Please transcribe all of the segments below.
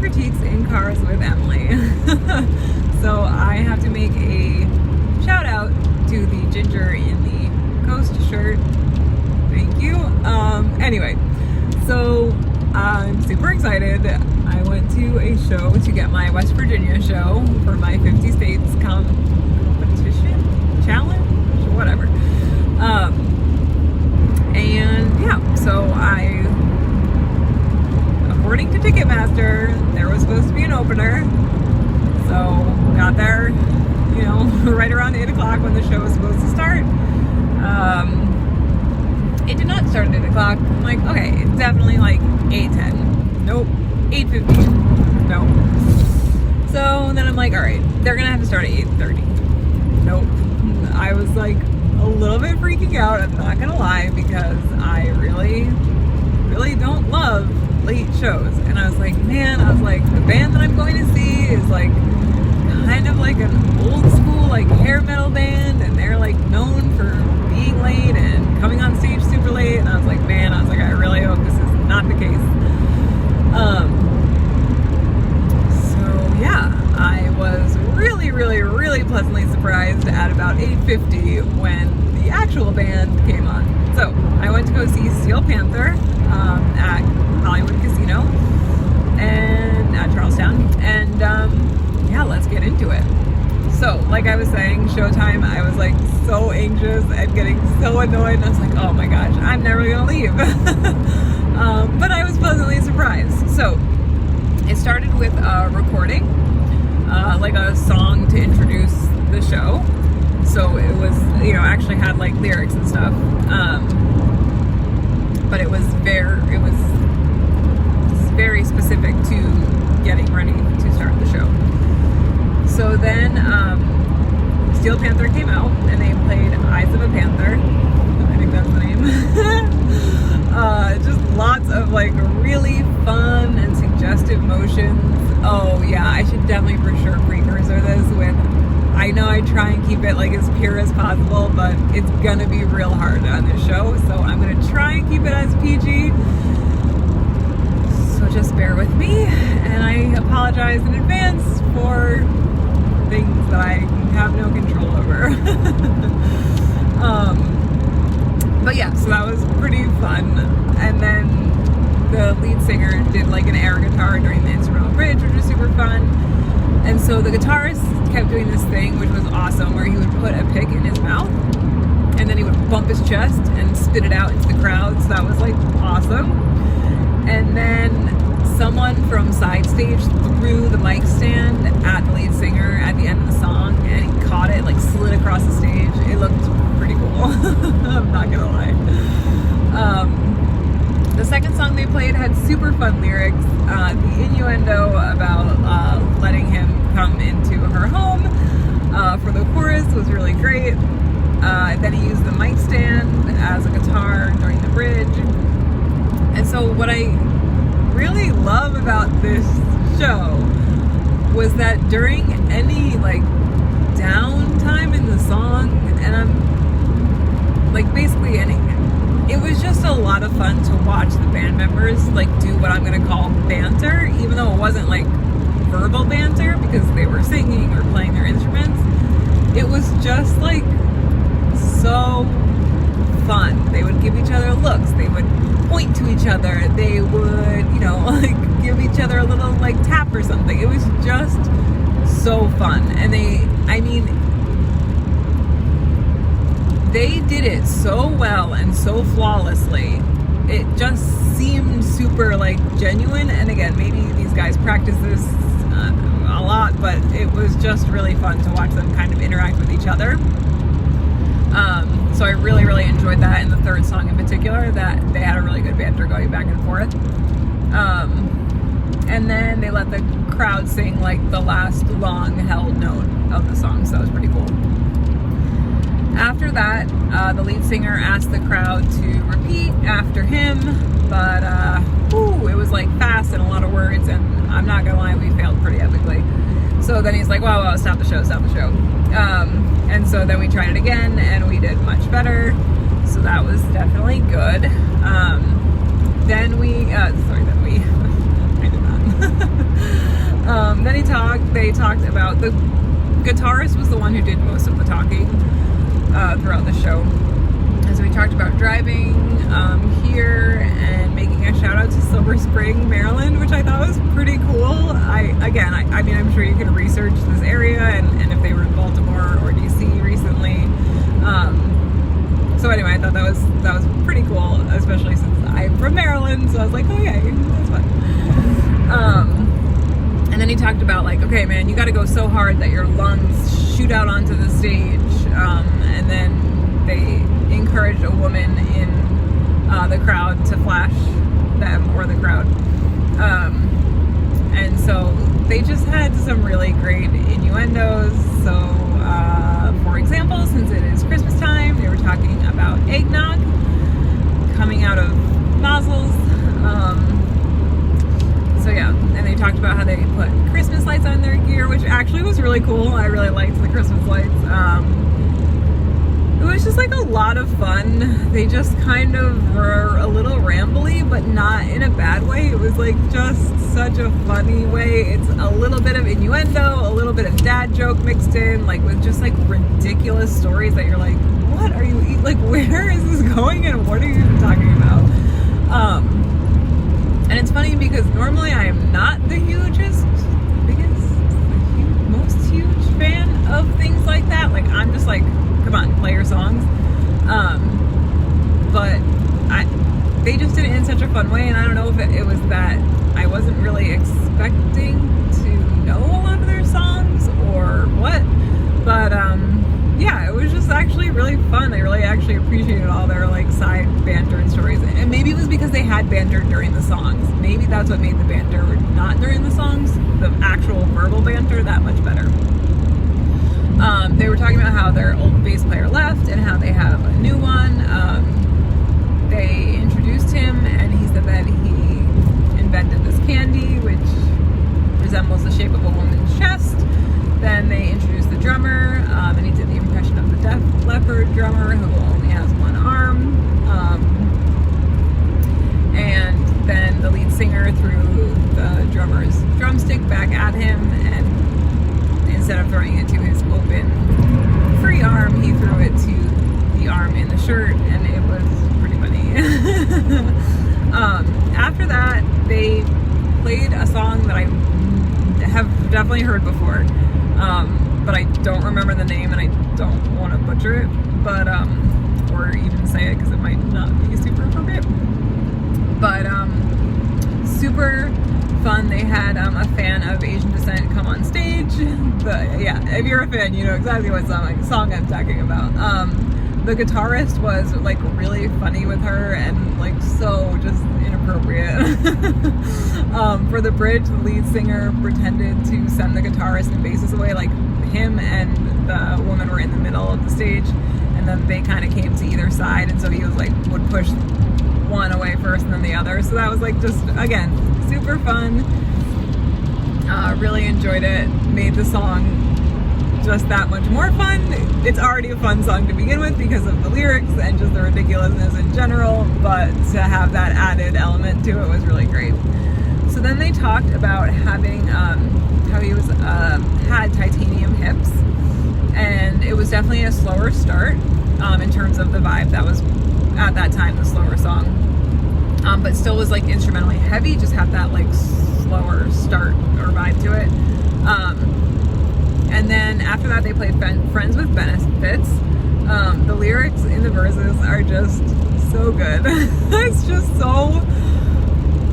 critiques in cars with Emily. So I have to make a shout out to the ginger in the Coast shirt. Thank you. Anyway, so I'm super excited. I went to a show to get my West Virginia show for my 50 states competition challenge, whatever. And yeah, so according to Ticketmaster, there was supposed to be an opener. So got there, right around 8 o'clock when the show was supposed to start. It did not start at 8 o'clock. I'm like, okay, it's definitely like 8:10. Nope. 8:15. Nope. So then I'm like, all right, they're gonna have to start at 8:30. Nope. I was like a little bit freaking out, I'm not gonna lie, because I really, really don't love late shows. And I was like, the band that I'm going to see is like kind of like an old school like hair metal band, and they're like known for being late and coming on stage super late. And I was like, I really hope this is not the case. So yeah, I was really, really, really pleasantly surprised at about 8:50 when the actual band came on. So I went to go see Steel Panther at Hollywood Casino and at Charlestown, and yeah, let's get into it. So like I was saying, showtime, I was like so anxious and getting so annoyed, and I was like, oh my gosh, I'm never gonna leave. But I was pleasantly surprised. So it started with a recording, like a song to introduce the show. So it was, actually had like lyrics and stuff. But it was very specific to getting ready to start the show. So then Steel Panther came out and they played Eyes of a Panther. I think that's the name. Just lots of like really fun and suggestive motions. Oh yeah, I should definitely for sure precursor this with, I know I try and keep it like as pure as possible, but it's gonna be real hard on this show, so I'm gonna try and keep it as PG. So just bear with me, and I apologize in advance for things that I have no control over. But yeah, so that was pretty fun. And then the lead singer did like an air guitar during the instrumental bridge, which was super fun. And so the guitarist kept doing this thing, which was awesome, where he would put a pick in his mouth and then he would bump his chest and spit it out into the crowd. So that was like awesome. And then someone from side stage threw the mic stand at the lead singer at the end of the song, and he caught it, like slid across the stage. It looked pretty cool. I'm not gonna lie. The second song they played had super fun lyrics. The innuendo about letting him come into her home for the chorus was really great. Then he used the mic stand as a guitar during the bridge. And so what I really love about this show was that during any like downtime in the song, and I'm like basically any, it was just a lot of fun to watch the band members like do what I'm gonna call banter, even though it wasn't like verbal banter because they were singing or playing their instruments. It was just like so fun. They would give each other looks, they would point to each other, they would, like give each other a little like tap or something. It was just so fun. And they did it so well and so flawlessly. It just seemed super like genuine. And again, maybe these guys practice this a lot, but it was just really fun to watch them kind of interact with each other. So I really, really enjoyed that in the third song in particular, that they had a really good banter going back and forth. And then they let the crowd sing like the last long held note of the song, so that was pretty cool. After that, the lead singer asked the crowd to repeat after him, but it was like fast and a lot of words, and I'm not gonna lie, we failed pretty epically. So then he's like, whoa, stop the show. And so then we tried it again, and we did much better. So that was definitely good. Then we, I did not. Then they talked about, the guitarist was the one who did most of the talking throughout the show. And so we talked about driving here and making a shout out to Silver Spring, Maryland, which I thought was pretty cool. I mean, I'm sure you could research this area and if they were in Baltimore or DC recently. So anyway, I thought that was pretty cool, especially since I'm from Maryland. So I was like, oh yeah, that's fun. And then he talked about like, okay, man, you got to go so hard that your lungs shoot out onto the stage. And then they encouraged a woman in the crowd to flash them or the crowd. And so they just had some really great innuendos. So, for example, since it is Christmas time, they were talking about eggnog coming out of nozzles. So yeah, and they talked about how they put Christmas lights on their gear, which actually was really cool. I really liked the Christmas lights. It was just like a lot of fun. They just kind of were a little rambly, but not in a bad way. It was like just such a funny way. It's a little bit of innuendo, a little bit of dad joke mixed in, like with just like ridiculous stories that you're like, what are you eating? Like, where is this going and what are you even talking about? And it's funny because normally I am not the most huge fan of things like that. Like, I'm just like, come on, play your songs. But they just did it in such a fun way, and I don't know if it was that I wasn't really expecting to know a lot of their songs or what, but yeah, it was just actually really fun. I really actually appreciated all their like side banter and stories, and maybe it was because they had banter during the songs. Maybe that's what made the banter not during the songs, the actual verbal banter, that much better. They were talking about how their old bass player left and how they have a new one. They introduced him and he said that he invented this candy which resembles the shape of a woman's chest. Then they introduced the drummer and he did the impression of the Def Leppard drummer who only has one arm. And then the lead singer threw the drummer's drumstick back at him, and instead of throwing it to his open free arm, he threw it to the arm in the shirt, and it was pretty funny. After that, they played a song that I have definitely heard before, but I don't remember the name and I don't want to butcher it, but or even say it because it might not be super appropriate. But super fun. They had a fan of Asian descent come on stage. But yeah, if you're a fan, you know exactly what song I'm talking about. The guitarist was like really funny with her and like so just inappropriate. For the bridge, the lead singer pretended to send the guitarist and bassist away. Like him and the woman were in the middle of the stage, and then they kind of came to either side, and so he was like would push one away first and then the other. So that was like just, again, super fun. Really enjoyed it. Made the song just that much more fun. It's already a fun song to begin with because of the lyrics and just the ridiculousness in general, but to have that added element to it was really great. So then they talked about having how he was had titanium hips, and it was definitely a slower start in terms of the vibe. That was at that time the slower song, but still was like instrumentally heavy, just had that like slower start or vibe to it. And then after that they played Friends with Benefits. The lyrics in the verses are just so good. It's just so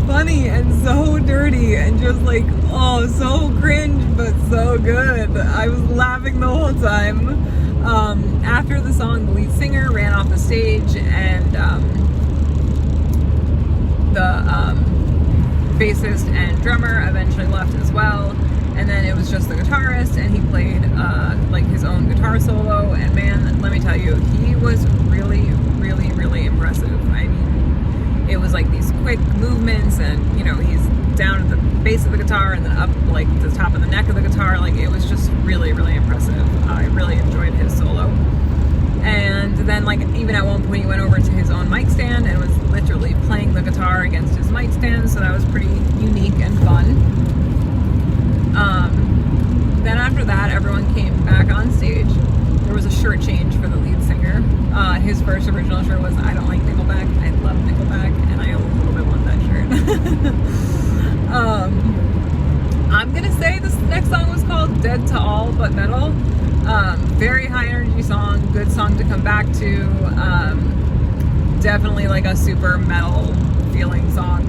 funny and so dirty and just like, oh, so cringe but so good. I was laughing the whole time. After the song, the lead singer ran off the stage, and the bassist and drummer eventually left as well, and then it was just the guitarist, and he played like his own guitar solo, and man, let me tell you, he was really, really, really impressive. I mean, it was like these quick movements, and you know, he's down at the base of the guitar and then up like the top of the neck of the guitar. Like, it was just really, really impressive. I really enjoyed his solo. And then like even at one point he went over to his own mic stand and was literally playing the guitar against his mic stand, so that was pretty unique and fun. Then after that, everyone came back on stage. There was a shirt change for the lead singer. His first original shirt was "I don't like Nickelback." I love Nickelback, and I a little bit want that shirt. I'm gonna say this next song was called "Dead to All But Metal." Very high energy song, good song to come back to. Definitely like a super metal feeling song.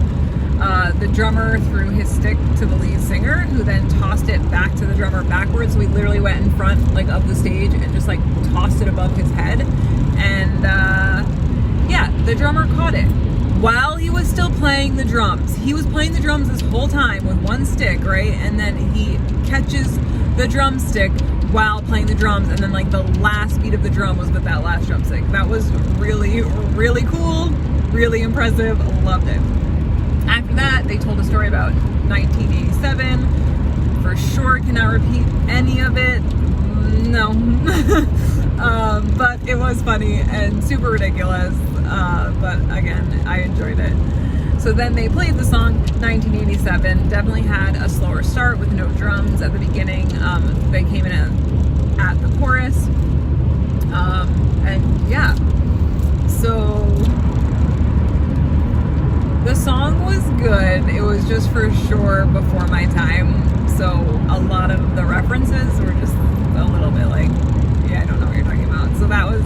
The drummer threw his stick to the lead singer, who then tossed it back to the drummer backwards. We literally went in front like of the stage and just like tossed it above his head. And yeah, the drummer caught it while he was still playing the drums. He was playing the drums this whole time with one stick, right? And then he catches the drumstick while playing the drums, and then like the last beat of the drum was with that last drumstick. That was really, really cool, really impressive, loved it. After that, they told a story about 1987. For sure cannot repeat any of it. No. But it was funny and super ridiculous. But again, I enjoyed it. So then they played the song 1987. Definitely had a slower start with no drums at the beginning. They came in at the chorus. And yeah. So the song was good. It was just for sure before my time. So a lot of the references were just a little bit like, yeah, I don't know what you're talking about. So that was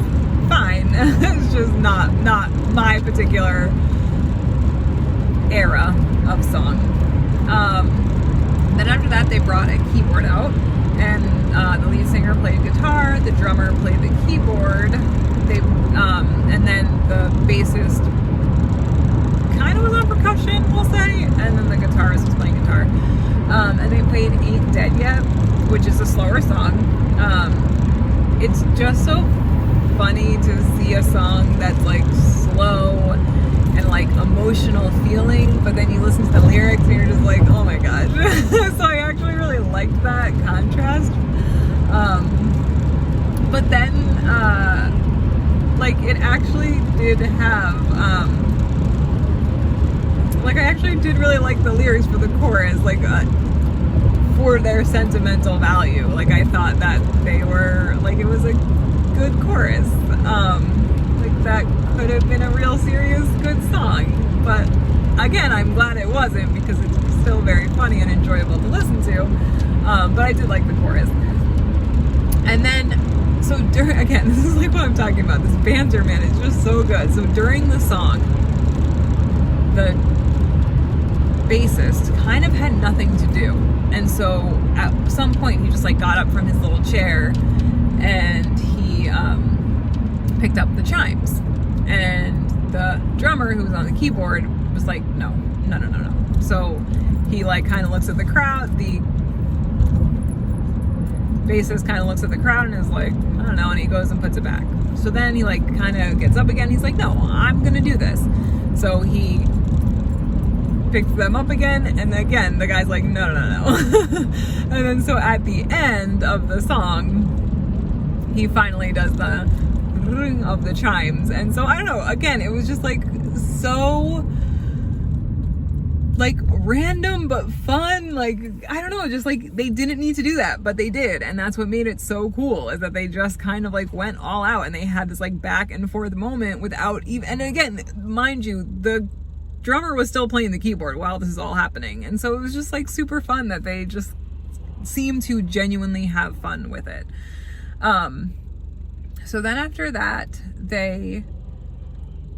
fine. It's just not my particular era of song. Then after that, they brought a keyboard out, and the lead singer played guitar, the drummer played the keyboard, and then the bassist kind of was on percussion, we'll say, and then the guitarist was playing guitar. And they played Ain't Dead Yet, which is a slower song. It's just so funny to see a song that's like slow and like emotional feeling, but then you listen to the lyrics and you're just like, oh my gosh. So I actually really liked that contrast. But then like it actually did have like I actually did really like the lyrics for the chorus, like for their sentimental value. Like I thought that they were like, it was a good chorus. Like that could have been a real serious good song, but again, I'm glad it wasn't, because it's still very funny and enjoyable to listen to. But I did like the chorus. And then, so again, this is like what I'm talking about. This banter, man, it's just so good. So during the song, the bassist kind of had nothing to do, and so at some point he just like got up from his little chair and he picked up the chimes, and the drummer who was on the keyboard was like, no. So he like kind of looks at the crowd, the bassist kind of looks at the crowd and is like, I don't know, and he goes and puts it back. So then he like kind of gets up again, he's like, no, I'm gonna do this. So he picks them up again, and again the guy's like, no. And then so at the end of the song, he finally does the ring of the chimes. And so I don't know, again, it was just like so like random but fun. Like I don't know, just like they didn't need to do that, but they did, and that's what made it so cool, is that they just kind of like went all out, and they had this like back and forth moment without even, and again, mind you, the drummer was still playing the keyboard while this is all happening. And so it was just like super fun that they just seemed to genuinely have fun with it. So then after that, they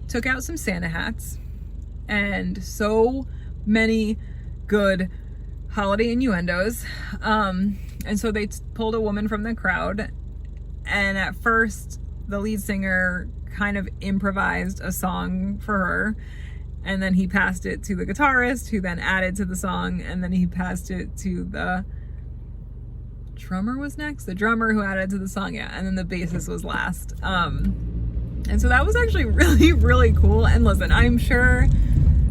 took out some Santa hats, and so many good holiday innuendos. And so they pulled a woman from the crowd, and at first the lead singer kind of improvised a song for her, and then he passed it to the guitarist, who then added to the song, and then he passed it to the drummer was next, the drummer who added to the song, yeah, and then the bassist was last. And so that was actually really, really cool. And listen, I'm sure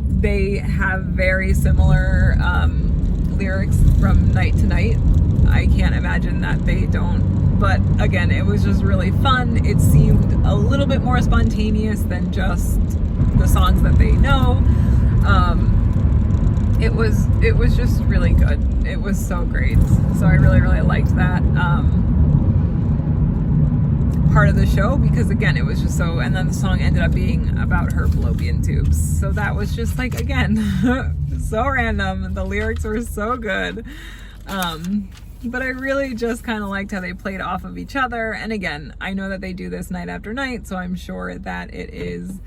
they have very similar lyrics from Night to Night. I can't imagine that they don't. But again, it was just really fun. It seemed a little bit more spontaneous than just the songs that they know. it was just really good. It was so great. So I really, really liked that part of the show, because again, it was just so, and then the song ended up being about her fallopian tubes. So that was just like, again, so random. The lyrics were so good. But I really just kind of liked how they played off of each other. And again, I know that they do this night after night, so I'm sure that it is,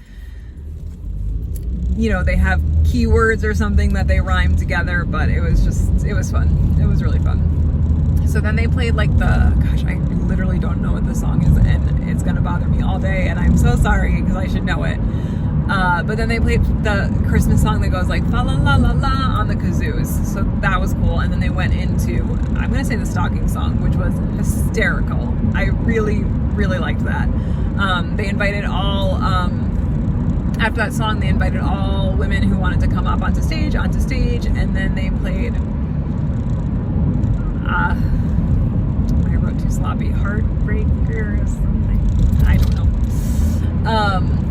you know, they have keywords or something that they rhyme together, but it was fun. It was really fun. So then they played like gosh, I literally don't know what the song is, and it's gonna bother me all day, and I'm so sorry because I should know it. But then they played the Christmas song that goes like fa la la la la on the kazoos. So that was cool. And then they went into, I'm gonna say, the stocking song, which was hysterical. I really, really liked that. They invited all, after that song, they invited all women who wanted to come up onto stage, and then they played, I wrote too sloppy, Heartbreaker or something. I don't know.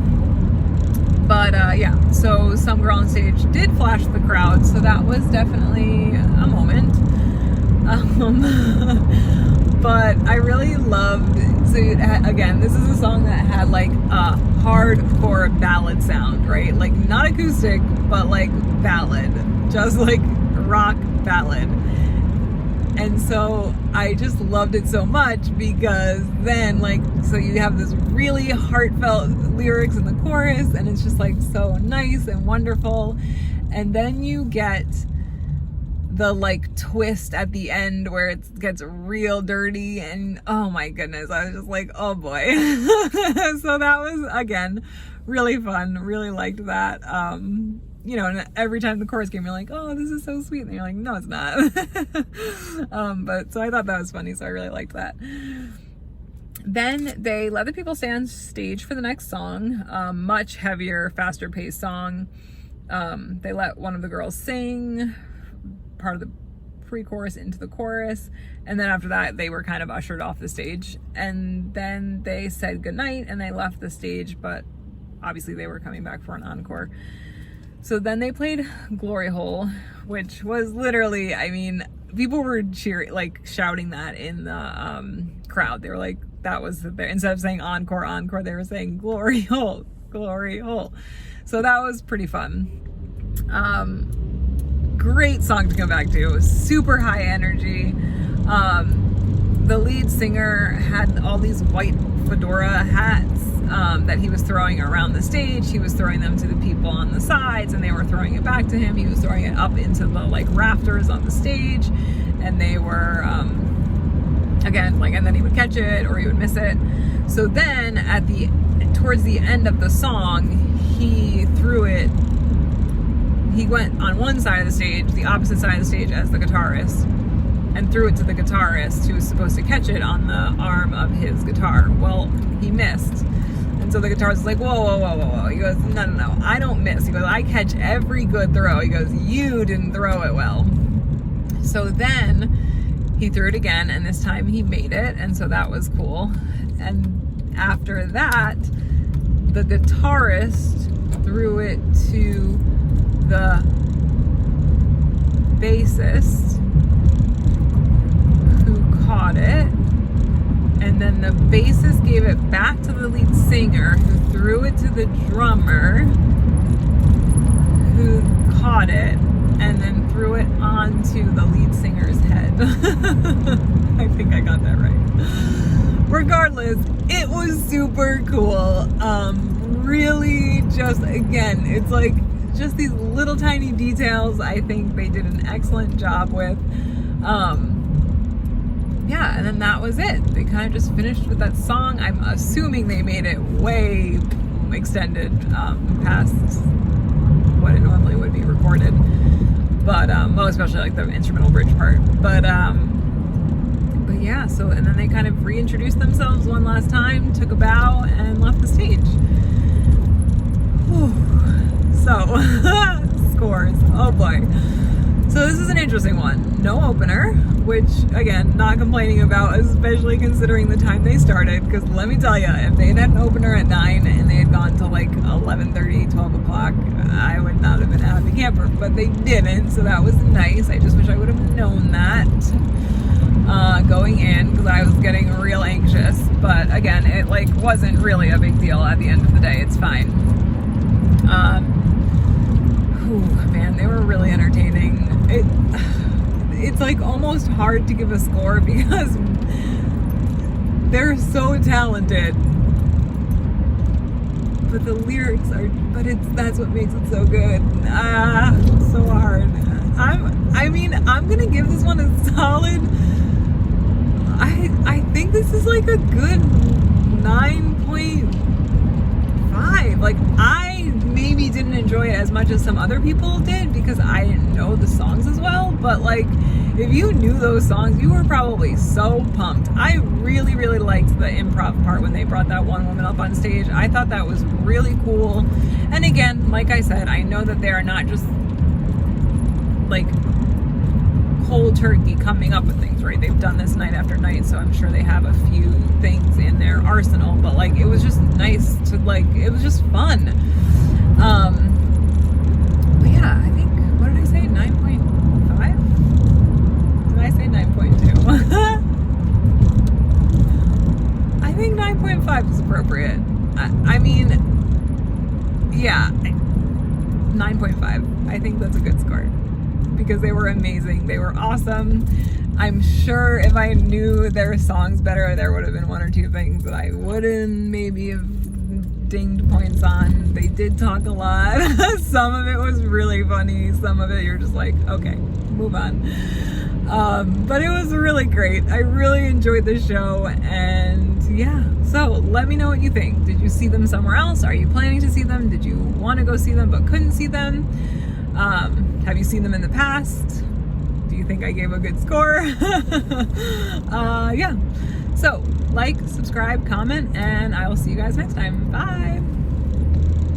But yeah, so some girl on stage did flash the crowd, so that was definitely a moment. But I really loved, so again, this is a song that had like a hardcore ballad sound, right? Like not acoustic, but like ballad, just like rock ballad. And so I just loved it so much, because then like, so you have this really heartfelt lyrics in the chorus, and it's just like so nice and wonderful. And then you get the like twist at the end where it gets real dirty, and oh my goodness, I was just like, oh boy. So that was, again, really fun. Really liked that. You know, and every time the chorus came, you're like, oh, this is so sweet. And you're like, no, it's not. But so I thought that was funny. So I really liked that. Then they let the people stay on stage for the next song. Much heavier, faster paced song. They let one of the girls sing part of the pre-chorus into the chorus. And then after that, they were kind of ushered off the stage. And then they said goodnight and they left the stage, but obviously they were coming back for an encore. So then they played Glory Hole, which was literally, I mean, people were cheering, like shouting that in the crowd. They were like, that was there. Instead of saying encore, encore, they were saying Glory Hole, Glory Hole. So that was pretty fun. Great song to come back to. It was super high energy. The lead singer had all these white fedora hats that he was throwing around the stage. He was throwing them to the people on the sides, and they were throwing it back to him. He was throwing it up into the like rafters on the stage, and they were again, like, and then he would catch it or he would miss it. So then towards the end of the song, he threw it. He went on one side of the stage, the opposite side of the stage as the guitarist, and threw it to the guitarist who was supposed to catch it on the arm of his guitar. Well, he missed. And so the guitarist was like, whoa, whoa, whoa, whoa, whoa. He goes, no, no, no, I don't miss. He goes, I catch every good throw. He goes, you didn't throw it well. So then he threw it again, and this time he made it, and so that was cool. And after that, the guitarist threw it to the bassist, who caught it, and then the bassist gave it back to the lead singer, who threw it to the drummer, who caught it, and then threw it onto the lead singer's head. I think I got that right. Regardless, it was super cool. Really, just, again, it's like just these little tiny details I think they did an excellent job with. Yeah, and then that was it. They kind of just finished with that song. I'm assuming they made it way extended past what it normally would be recorded. But, well, especially like the instrumental bridge part. But yeah, so, and then they kind of reintroduced themselves one last time, took a bow, and left the stage. Whew. So, scores. Oh boy. So So this is an interesting one. No opener, which again, not complaining about, especially considering the time they started, because let me tell you, if they had an opener at 9 and they had gone to like 11:30, 12 o'clock, I would not have been a happy camper, but they didn't, so that was nice. I just wish I would have known that going in, because I was getting real anxious, but again, it like wasn't really a big deal at the end of the day. It's fine. Man, they were really entertaining. It's like almost hard to give a score because they're so talented, but the lyrics are, that's what makes it so good. So hard. I'm gonna give this one a solid, I think this is like a good 9.5. Like, I maybe didn't enjoy it as much as some other people did because I didn't know the songs as well, but like, if you knew those songs, you were probably so pumped. I really, really liked the improv part when they brought that one woman up on stage. I thought that was really cool. And again, like I said, I know that they are not just like cold turkey coming up with things, right? They've done this night after night, so I'm sure they have a few things in their arsenal, but like, it was just nice to like, it was just fun. But yeah, I think, what did I say, 9.5? Did I say 9.2? I think 9.5 is appropriate. I mean, yeah, 9.5. I think that's a good score, because they were amazing. They were awesome. I'm sure if I knew their songs better, there would have been one or two things that I wouldn't maybe have dinged points on. They did talk a lot. Some of it was really funny. Some of it you're just like, okay, move on. But it was really great. I really enjoyed the show, and yeah. So let me know what you think. Did you see them somewhere else? Are you planning to see them? Did you want to go see them but couldn't see them? Have you seen them in the past? Do you think I gave a good score? Yeah. So like, subscribe, comment, and I will see you guys next time. Bye.